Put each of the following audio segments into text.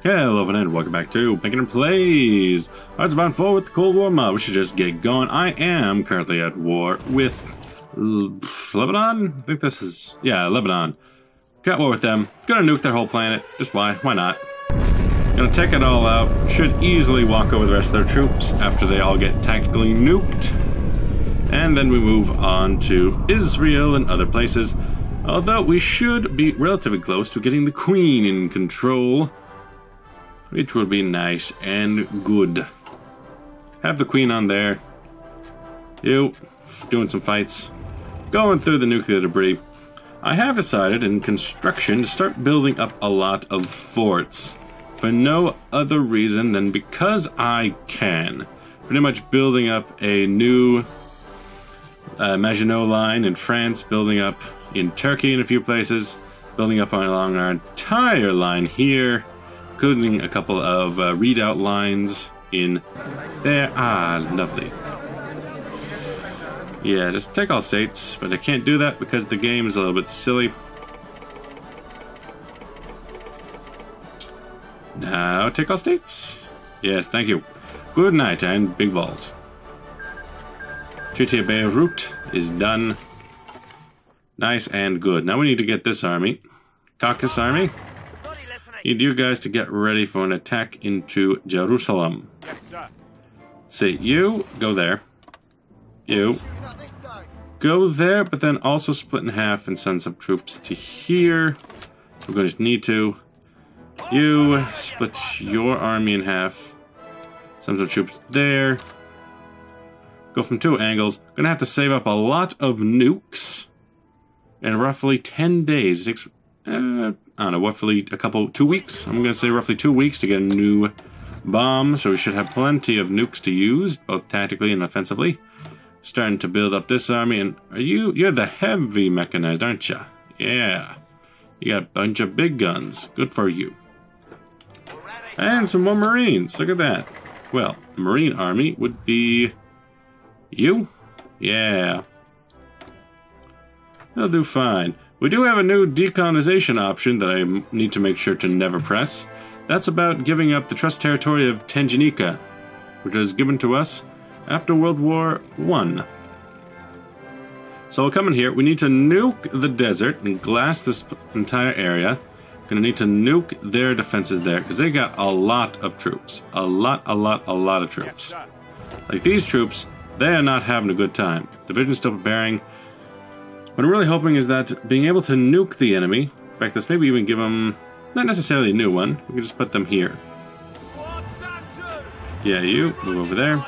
Hello and welcome back to Making Plays. It's about 4 with the Cold War mob. We should just get going. I am currently at war with Lebanon? I think this is... yeah, Lebanon. Got war with them. Gonna nuke their whole planet. Just why? Why not? Gonna take it all out. Should easily walk over the rest of their troops after they all get tactically nuked. And then we move on to Israel and other places. Although we should be relatively close to getting the Queen in control, which will be nice and good. Have the Queen on there. You, doing some fights. Going through the nuclear debris. I have decided in construction to start building up a lot of forts. For no other reason than because I can. Pretty much building up a new Maginot line in France, building up in Turkey in a few places, building up along our entire line here, including a couple of readout lines in there. Ah, lovely. Yeah, just take all states, but I can't do that because the game is a little bit silly. Now, take all states. Yes, thank you. Good night and big balls. Treaty of Beirut is done. Nice and good. Now we need to get this army. Caucasus army. Need you guys to get ready for an attack into Jerusalem. Say, you go there. You go there, but then also split in half and send some troops to here. We're going to need to. You split your army in half. Send some troops there. Go from 2 angles. Gonna have to save up a lot of nukes. In roughly 10 days. It takes, I don't know, roughly 2 weeks. I'm gonna say roughly 2 weeks to get a new bomb. So we should have plenty of nukes to use, both tactically and offensively. Starting to build up this army. And you're the heavy mechanized, aren't you? Yeah. You got a bunch of big guns. Good for you. And some more Marines. Look at that. Well, the Marine army would be you? Yeah. They'll do fine. We do have a new decolonization option that I need to make sure to never press. That's about giving up the trust territory of Tanganyika, which was given to us after World War I. So we'll come in here. We need to nuke the desert and glass this entire area. Gonna need to nuke their defenses there, because they got a lot of troops. A lot of troops. Like these troops, they are not having a good time. Division's still preparing. What I'm really hoping is that being able to nuke the enemy, in fact, let's maybe even give them, not necessarily a new one, we can just put them here. Yeah, you, move over there.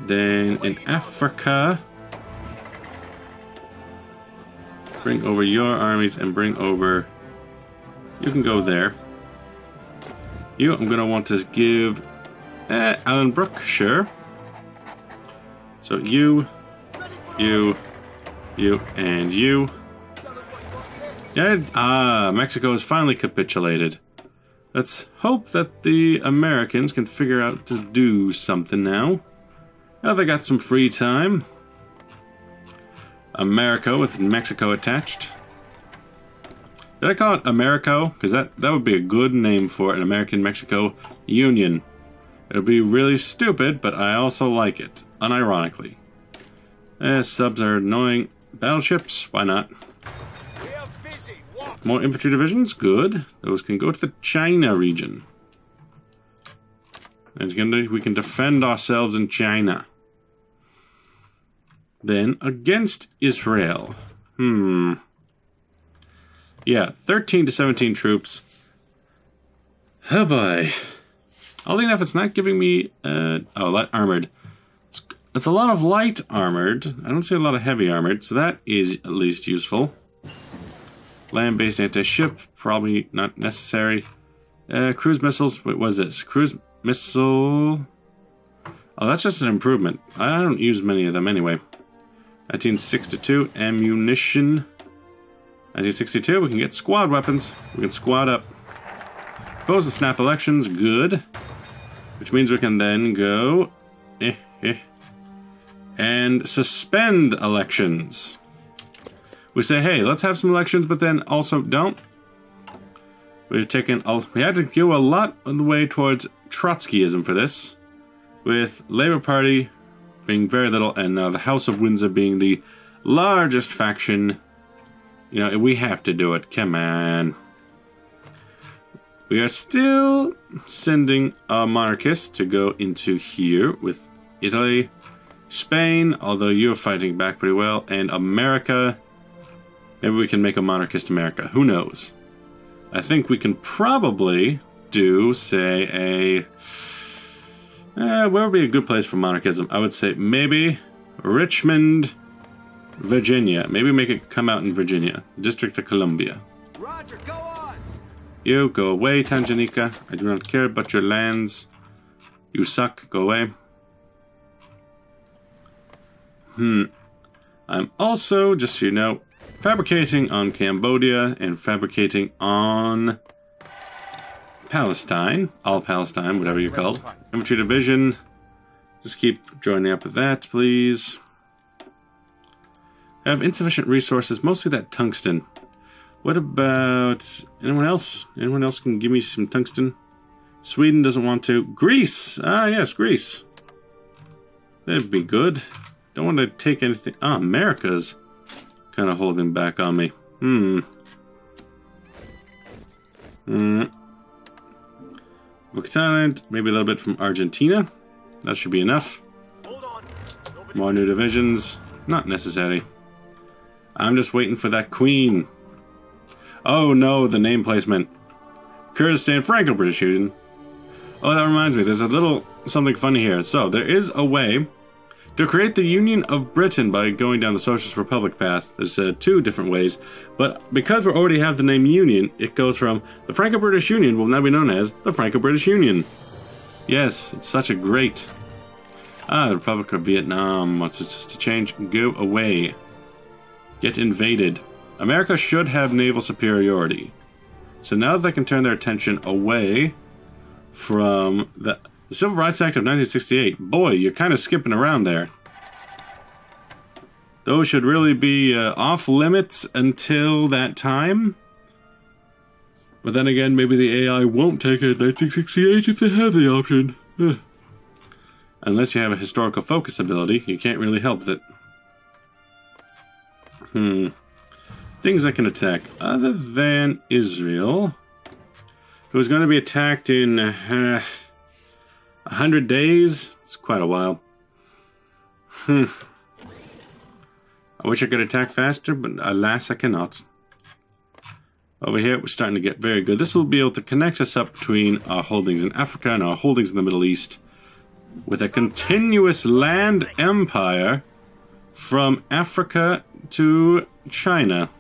Then in Africa, bring over your armies and bring over, you can go there. You, I'm going to want to give Allenbrook, sure. So you, and you. Yeah, Mexico has finally capitulated. Let's hope that the Americans can figure out to do something now. Now they got some free time. America with Mexico attached. Did I call it Americo? Because that would be a good name for an American-Mexico union. It would be really stupid, but I also like it, unironically. Subs are annoying. Battleships, why not? More infantry divisions, good. Those can go to the China region. And we can defend ourselves in China. Then, against Israel. Yeah, 13 to 17 troops. Oh boy. Oddly enough, it's not giving me, light armored. It's a lot of light armored. I don't see a lot of heavy armored, so that is at least useful. Land-based anti-ship, probably not necessary. Cruise missiles, what was this? Cruise missile... oh, that's just an improvement. I don't use many of them anyway. 1962, ammunition. 1962, we can get squad weapons. We can squad up. Oppose the snap elections, good. Which means we can then go... and suspend elections. We say, hey, let's have some elections, but then also don't. We had to go a lot of the way towards Trotskyism for this, with Labour Party being very little, and now the House of Windsor being the largest faction. You know, we have to do it. Come on. We are still sending a monarchist to go into here with Italy, Spain, although you're fighting back pretty well, and America. Maybe we can make a monarchist America. Who knows? I think we can probably do, say, where would be a good place for monarchism? I would say maybe Richmond, Virginia. Maybe make it come out in Virginia. District of Columbia. Roger, go on. You, go away, Tanganyika. I do not care about your lands. You suck. Go away. I'm also, just so you know, fabricating on Cambodia and fabricating on Palestine. All Palestine, whatever you're called. Infantry Division. Just keep joining up with that, please. I have insufficient resources, mostly that tungsten. What about anyone else? Anyone else can give me some tungsten? Sweden doesn't want to. Greece! Ah, yes, Greece. That'd be good. Don't want to take anything. Ah, America's kind of holding back on me. Book Island, maybe a little bit from Argentina. That should be enough. More new divisions. Not necessary. I'm just waiting for that queen. Oh no, the name placement. Kurdistan Franco-British Union. Oh, that reminds me, there's a little something funny here. So, there is a way to create the Union of Britain by going down the Socialist Republic path. There's two different ways, but because we already have the name Union, it goes from the Franco-British Union will now be known as the Franco-British Union. Yes, it's such a great... Ah, the Republic of Vietnam wants us just to change. Go away. Get invaded. America should have naval superiority. So now that they can turn their attention away from the Civil Rights Act of 1968. Boy, you're kind of skipping around there. Those should really be off limits until that time. But then again, maybe the AI won't take it in 1968 if they have the option. Unless you have a historical focus ability, you can't really help with it. Things I can attack other than Israel. If it was going to be attacked in 100 days, it's quite a while. I wish I could attack faster, but alas, I cannot. Over here, we're starting to get very good. This will be able to connect us up between our holdings in Africa and our holdings in the Middle East with a continuous land empire from Africa to China.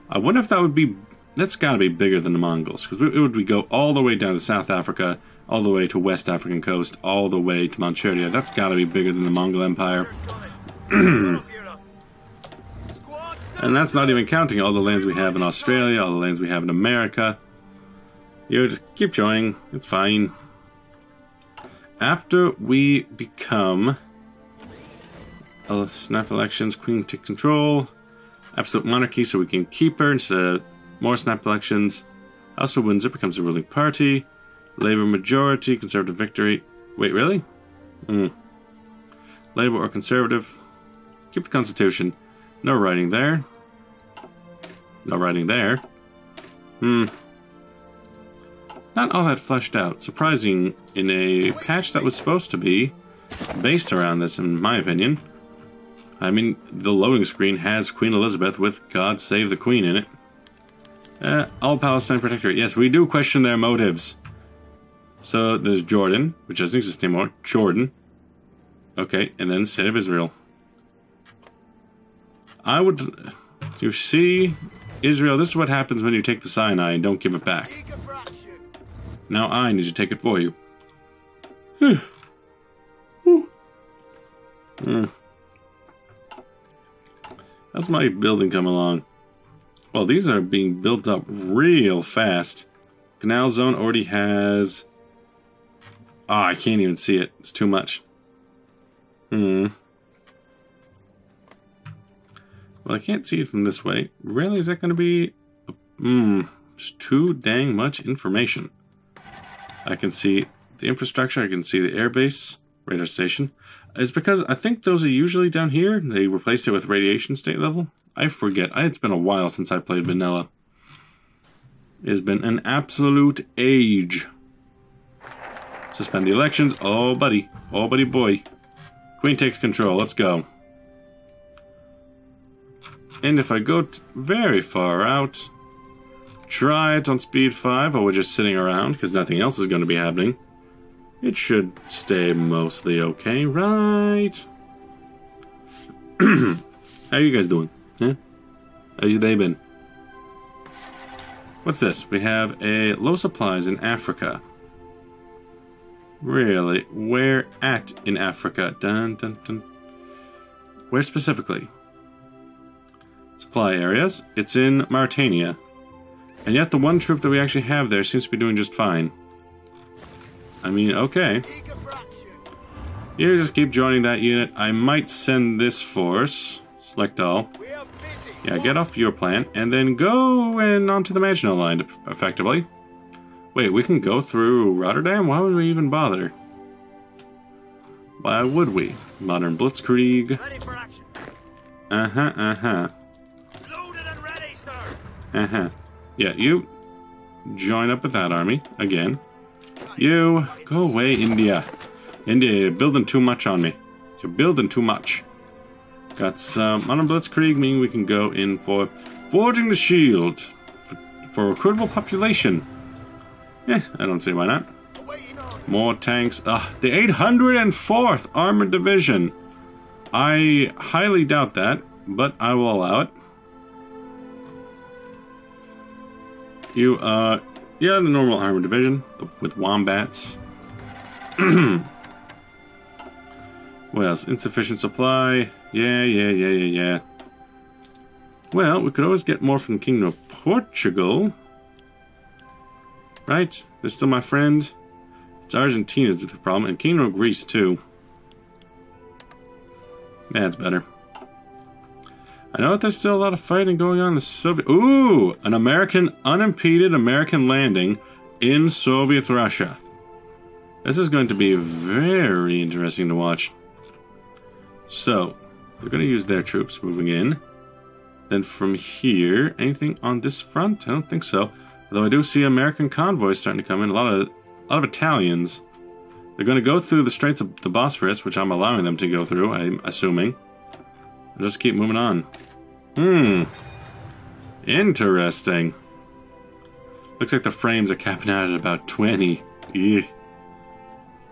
I wonder if that would be... That's got to be bigger than the Mongols, because it would go all the way down to South Africa, all the way to West African coast, all the way to Manchuria. That's got to be bigger than the Mongol Empire. And that's not even counting all the lands we have in Australia, all the lands we have in America. You just keep joining. It's fine. After we become... snap elections, queen to control... Absolute monarchy, so we can keep her instead of more snap elections. House of Windsor becomes a ruling party. Labour majority, conservative victory. Wait, really? Labour or conservative. Keep the constitution. No writing there. No writing there. Not all that fleshed out. Surprising in a patch that was supposed to be based around this, in my opinion. I mean, the loading screen has Queen Elizabeth with God Save the Queen in it. All Palestine Protectorate. Yes, we do question their motives. So there's Jordan, which doesn't exist anymore. Jordan. Okay, and then State of Israel. I would... You see, Israel, this is what happens when you take the Sinai and don't give it back. Now I need to take it for you. How's my building come along? Well, these are being built up real fast. Canal Zone already has... Ah, I can't even see it. It's too much. Well, I can't see it from this way. Really? Is that going to be... Just too dang much information. I can see the infrastructure, I can see the airbase, radar station. It's because I think those are usually down here. They replaced it with radiation state level. I forget. It's been a while since I played vanilla. It has been an absolute age. Suspend the elections. Oh, buddy. Oh, buddy boy. Queen takes control. Let's go. And if I go very far out, try it on speed 5, or we're just sitting around because nothing else is going to be happening, it should stay mostly okay, right? How you guys doing? Huh? How you they been? What's this? We have a low supplies in Africa. Really? Where at in Africa? Dun, dun, dun. Where specifically? Supply areas. It's in Mauritania. And yet the one troop that we actually have there seems to be doing just fine. I mean, okay. You just keep joining that unit. I might send this force. Select all. Yeah, get off your plant. And then go and onto the Maginot Line, effectively. Wait, we can go through Rotterdam? Why would we even bother? Why would we? Modern Blitzkrieg. Uh-huh. Uh-huh. Yeah, you join up with that army again. You go away, India. India, you're building too much on me. You're building too much. Got some modern blitzkrieg, meaning we can go in for forging the shield for recruitable population. I don't see why not. More tanks. The 804th Armored Division. I highly doubt that, but I will allow it. You, yeah, the normal armored division with wombats. What else? Insufficient supply. Yeah. Well, we could always get more from the Kingdom of Portugal. Right? They're still my friend. It's Argentina's the problem, and Kingdom of Greece, too. That's better. I know that there's still a lot of fighting going on in the Soviet... Ooh! An unimpeded American landing in Soviet Russia. This is going to be very interesting to watch. So, we're going to use their troops moving in. Then from here, anything on this front? I don't think so. Although I do see American convoys starting to come in. A lot of Italians. They're going to go through the Straits of the Bosphorus, which I'm allowing them to go through, I'm assuming. I'll just keep moving on. Interesting. Looks like the frames are capping out at about 20. Eugh.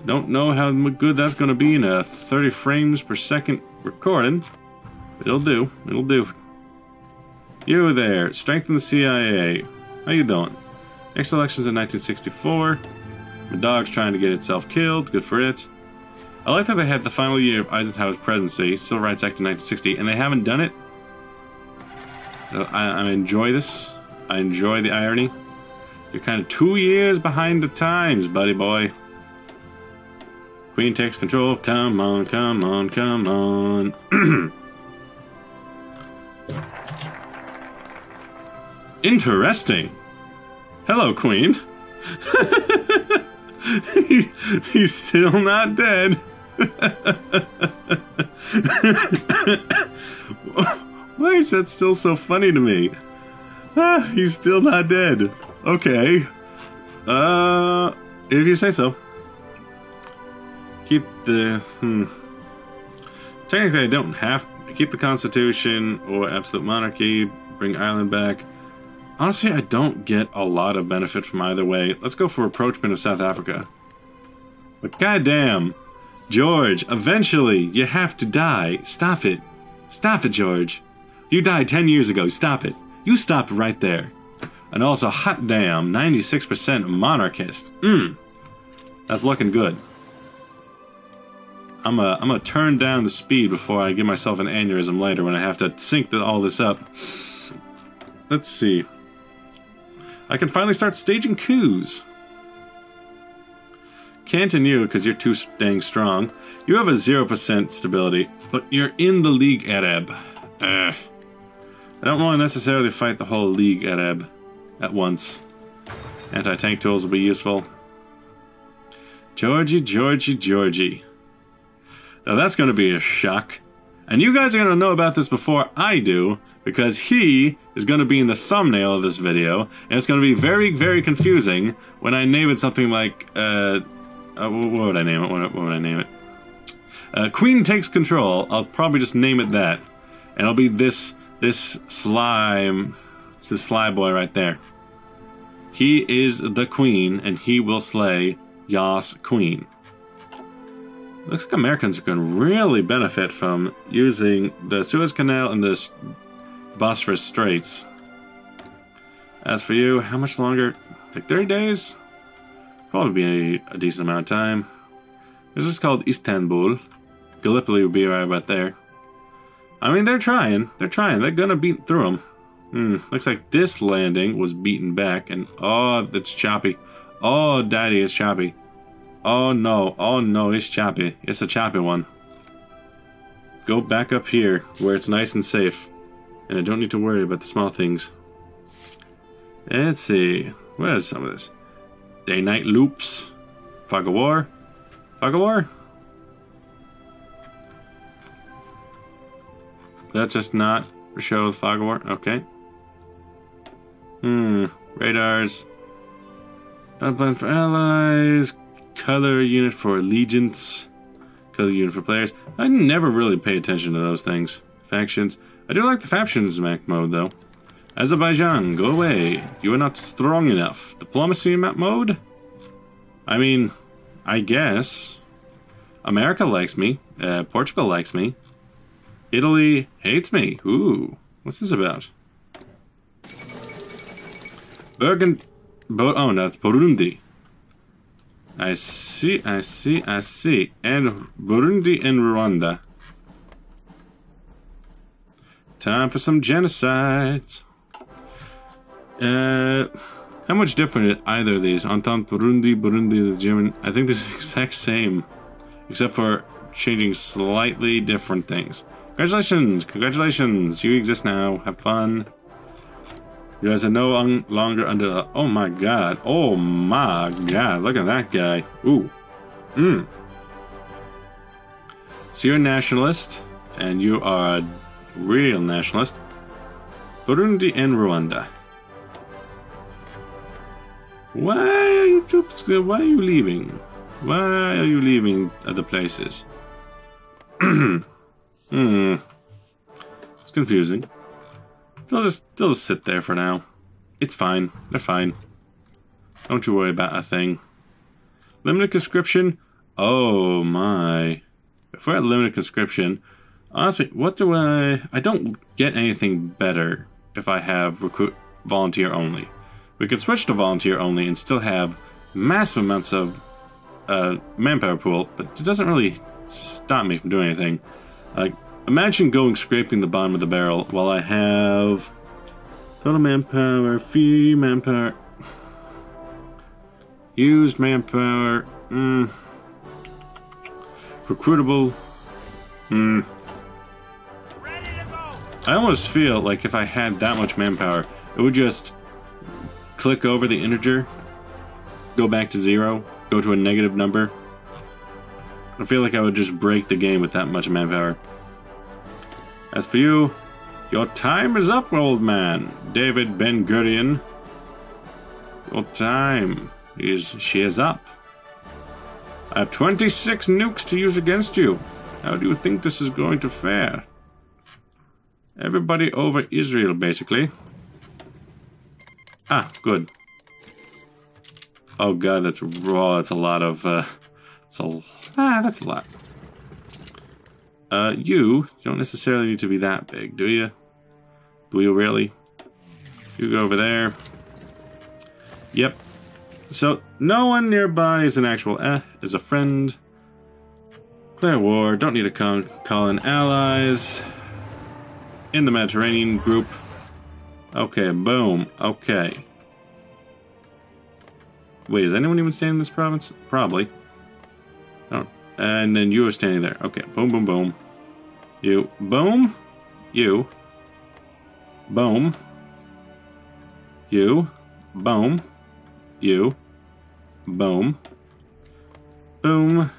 Don't know how good that's going to be in a 30 frames per second recording. But it'll do. It'll do. You there. Strengthen the CIA. How you doing? Next election's in 1964. The dog's trying to get itself killed. Good for it. I like that they had the final year of Eisenhower's presidency, Civil Rights Act of 1960, and they haven't done it. I enjoy this. I enjoy the irony. You're kind of 2 years behind the times, buddy boy. Queen takes control. Come on, come on, come on. Interesting. Hello, Queen. He's still not dead. Why is that still so funny to me? He's still not dead. Okay. If you say so. Keep the... Technically, I don't have to keep the Constitution or Absolute Monarchy. Bring Ireland back. Honestly, I don't get a lot of benefit from either way. Let's go for rapprochement of South Africa. But goddamn, George, eventually you have to die. Stop it. Stop it, George. You died 10 years ago. Stop it. You stop right there. And also, hot damn, 96% monarchist. That's looking good. I'm gonna turn down the speed before I give myself an aneurysm later when I have to sync all this up. Let's see. I can finally start staging coups. Can't in you, because you're too dang strong. You have a 0% stability, but you're in the League Arab. I don't want to necessarily fight the whole League Arab. at once. Anti-tank tools will be useful. Georgie, Georgie, Georgie. Now that's going to be a shock. And you guys are going to know about this before I do, because he is going to be in the thumbnail of this video, and it's going to be very, very confusing when I name it something like, what would I name it? What would I name it? Queen Takes Control. I'll probably just name it that. And it'll be this slime, it's this sly boy right there. He is the queen, and he will slay YASS Queen. Looks like Americans are going to really benefit from using the Suez Canal and the Bosphorus Straits. As for you, how much longer? Like 30 days? Probably be a decent amount of time. This is called Istanbul. Gallipoli would be right about there. I mean, they're trying. They're trying. They're going to beat through them. Looks like this landing was beaten back, and oh, that's choppy. Oh, daddy, it's choppy. Oh no, it's choppy. It's a choppy one. Go back up here, where it's nice and safe. And I don't need to worry about the small things. Let's see. What is some of this? Day-night loops. Fog of War. Fog of War? That's just not a show of Fog of War? Okay. Radars. Battle plan for allies. Color unit for allegiance. Color unit for players. I never really pay attention to those things. Factions. I do like the factions map mode though. Azerbaijan, go away. You are not strong enough. Diplomacy map mode? I mean, I guess. America likes me. Portugal likes me. Italy hates me. Ooh, what's this about? Oh, no, it's Burundi. I see. And Burundi and Rwanda. Time for some genocides. How much different are either of these? Entente Burundi, the German. I think they're the exact same. Except for changing slightly different things. Congratulations! You exist now. Have fun. You guys are no longer under the... Oh my god. Look at that guy. Ooh. So you're a nationalist, and you are a real nationalist. Burundi and Rwanda. Why are you troops? Why are you leaving? Why are you leaving other places? It's confusing. They'll just sit there for now. It's fine. They're fine. Don't you worry about a thing. Limited conscription? Oh my. If we're at limited conscription, honestly, what do I don't get anything better if I have recruit volunteer only. We could switch to volunteer only and still have massive amounts of manpower pool, but it doesn't really stop me from doing anything. Like, imagine scraping the bottom of the barrel while I have total manpower, fee manpower, use manpower, recruitable, I almost feel like if I had that much manpower, it would just click over the integer, go back to 0, go to a negative number. I feel like I would just break the game with that much manpower. As for you, your time is up, old man. David Ben-Gurion. Your time is up. I have 26 nukes to use against you. How do you think this is going to fare? Everybody over Israel, basically. Ah, good. Oh god, that's raw. That's a lot of, that's a lot. You don't necessarily need to be that big, do you? Do you really? You go over there. Yep. So, no one nearby is an actual is a friend. Declare war. Don't need to call in allies. In the Mediterranean group. Okay, boom. Okay. Wait, is anyone even staying in this province? Probably. Oh, and then you are standing there. Okay, boom, boom, boom. You. Boom. You. Boom. You. Boom. You. Boom. Boom.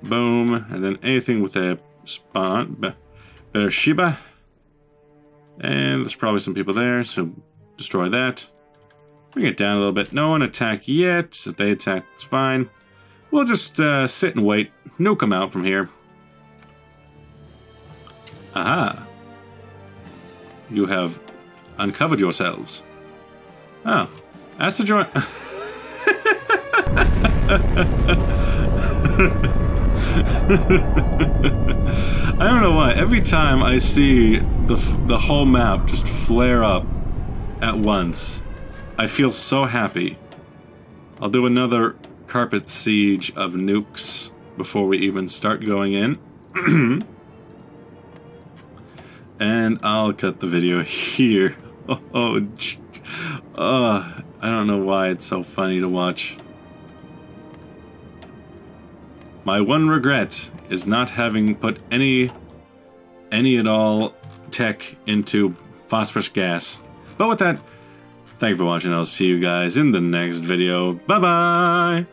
Boom. And then anything with a spawn. Beersheba. And there's probably some people there, so destroy that. Bring it down a little bit. No one attack yet. If they attack, it's fine. We'll just sit and wait. Nuke them out from here. Aha. You have uncovered yourselves. Oh. Ask to join... I don't know why. Every time I see the whole map just flare up at once, I feel so happy. I'll do another carpet siege of nukes before we even start going in. And I'll cut the video here. I don't know why it's so funny to watch. My one regret is not having put any at all tech into phosphorus gas. But with that, thank you for watching. I'll see you guys in the next video. Bye-bye!